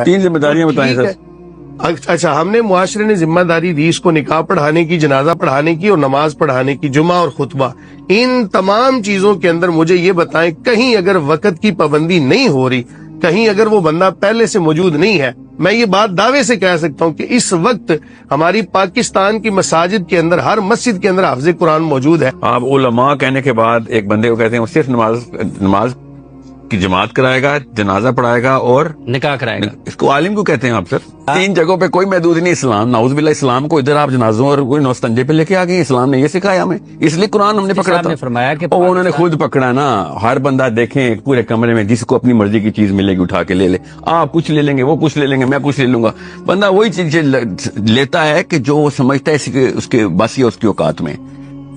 تین ذمہ داریاں بتائیں سر. اچھا، ہم نے معاشرے نے ذمہ داری دی اس کو نکاح پڑھانے کی، جنازہ پڑھانے کی اور نماز پڑھانے کی، جمعہ اور خطبہ. ان تمام چیزوں کے اندر مجھے یہ بتائیں، کہیں اگر وقت کی پابندی نہیں ہو رہی، کہیں اگر وہ بندہ پہلے سے موجود نہیں ہے، میں یہ بات دعوے سے کہہ سکتا ہوں کہ اس وقت ہماری پاکستان کی مساجد کے اندر، ہر مسجد کے اندر حافظ قرآن موجود ہے. آپ علماء کہنے کے بعد ایک بندے کو کہتے ہیں وہ صرف نماز کی جماعت کرائے گا، جنازہ پڑھائے گا اور نکاح کرائے گا. اس کو عالم کو کہتے ہیں آپ سر. تین جگہوں پہ کوئی محدود نہیں. اسلام نعوذ باللہ، اسلام کو ادھر آپ جنازوں اور کوئی نوستنجے پہ لے کے آ گئے. اسلام نے یہ سکھایا ہمیں، اس لیے قرآن ہم نے پکڑا تھا. فرمایا کہ اور انہوں نے خود پکڑا نا. ہر بندہ دیکھیں پورے کمرے میں جس کو اپنی مرضی کی چیز ملے گی اٹھا کے لے لے. آپ کچھ لے لیں گے، وہ کچھ لے لیں گے، میں کچھ لے لوں گا. بندہ وہی چیز لیتا ہے کہ جو وہ سمجھتا ہے اس کے بس یا اس کی اوقات میں.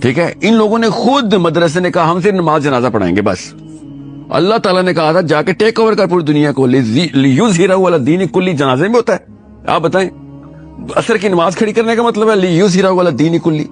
ٹھیک ہے. ان لوگوں نے خود مدرسے نے کہا ہم صرف نماز جنازہ پڑھائیں گے بس. اللہ تعالیٰ نے کہا تھا جا کے ٹیک اوور کر پوری دنیا کو. لیظہرہ علی الدین کلی جنازے میں ہوتا ہے. آپ بتائیں، عصر کی نماز کھڑی کرنے کا مطلب ہے لیظہرہ علی الدین کلی.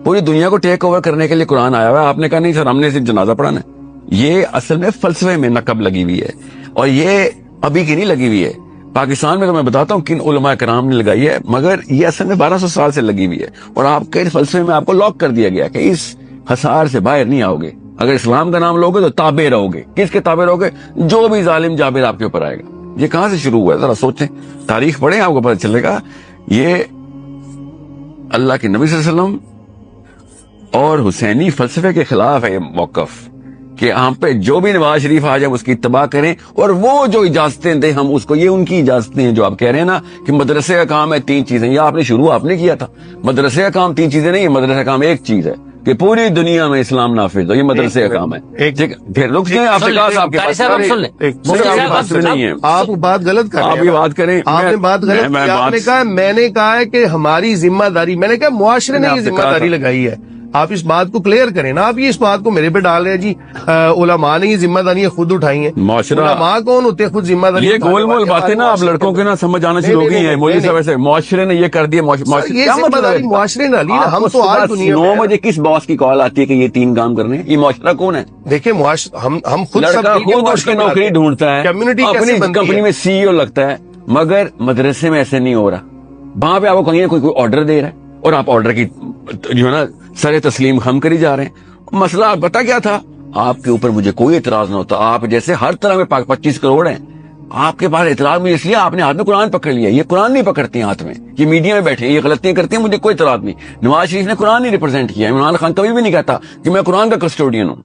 پوری دنیا کو ٹیک اوور کرنے کے لیے قرآن آیا ہوا ہے. آپ نے کہا نہیں سر ہم نے صرف جنازہ پڑھانا ہے. یہ اصل میں فلسفے میں نقب لگی ہوئی ہے، اور یہ ابھی کی نہیں لگی ہوئی ہے. پاکستان میں تو میں بتاتا ہوں کن علماء کرام نے لگائی ہے، مگر یہ اصل میں 1200 سال سے لگی ہوئی ہے. اور آپ کے فلسفے میں آپ کو لاک کر دیا گیا کہ اس حصار سے باہر نہیں آؤ گے. اگر اسلام کا نام لوگے تو تابع رہو گے. کس کے تابع رہو گے؟ جو بھی ظالم جابر آپ کے اوپر آئے گا. یہ کہاں سے شروع ہوا ہے؟ ذرا سوچیں، تاریخ پڑھیں، آپ کو پتہ چلے گا. یہ اللہ کے نبی صلی اللہ علیہ وسلم اور حسینی فلسفے کے خلاف ہے یہ موقف کہ ہم پہ جو بھی نواز شریف آ جائے اس کی اتباع کریں، اور وہ جو اجازتیں دیں ہم اس کو. یہ ان کی اجازتیں ہیں جو آپ کہہ رہے ہیں نا کہ مدرسے کا کام ہے تین چیزیں. یہ آپ نے شروع آپ نے کیا تھا. مدرسے کا کام تین چیزیں نہیں ہے. مدرسے کا کام ایک چیز ہے کہ پوری دنیا میں اسلام نافذ ہو. یہ مدرسے کا کام ہے. پھر لوگ آپ سے کہا آپ کے پاس نہیں ہے. آپ بات غلط کر رہے ہیں. آپ یہ بات کریں. آپ نے بات غلط کی. آپ نے کہا میں نے کہا ہے کہ ہماری ذمہ داری، میں نے کہا معاشرے نے یہ ذمہ داری لگائی ہے. آپ اس بات کو کلیئر کریں نا. آپ یہ اس بات کو میرے پہ ڈال رہے ہیں جی علماء نے یہ ذمہ داریاں خود اٹھائی ہیں. معاشرہ علماء کون ہوتے ہیں خود ذمہ داری؟ یہ گول مول باتیں نا آپ لڑکوں کے نا سمجھ آنا شروع ہو گئی ہیں. مولوی صاحب ایسے معاشرے نے یہ کر دیا. یہ ذمہ داری معاشرے نے لی نا. ہم تو آج دنیا 9 بجے کس باس کی کال آتی ہے کہ یہ 3 کام کرنے؟ یہ معاشرہ کون ہے؟ دیکھیں ہم خود خود اس کی نوکری ڈھونڈتا ہے، کمیونٹی اپنی کمپنی میں سی ای او لگتا ہے، مگر مدرسے میں ایسے نہیں ہو رہا. وہاں پہ آپ کو کہیں کوئی آرڈر دے رہا ہے اور آپ آرڈر کی جو ہے نا سر تسلیم خم کری جا رہے ہیں. مسئلہ پتا کیا تھا؟ آپ کے اوپر مجھے کوئی اعتراض نہ ہوتا. آپ جیسے ہر طرح میں 25 کروڑ ہیں، آپ کے پاس اعتراض مجھے اس لیے آپ نے ہاتھ میں قرآن پکڑ لیا. یہ قرآن نہیں پکڑتی ہیں ہاتھ میں، یہ میڈیا میں بیٹھے یہ غلطیاں کرتی ہیں. مجھے کوئی اعتراض نہیں. نواز شریف نے قرآن نہیں ریپرزینٹ کیا. عمران خان کبھی بھی نہیں کہتا کہ میں قرآن کا کسٹوڈین ہوں.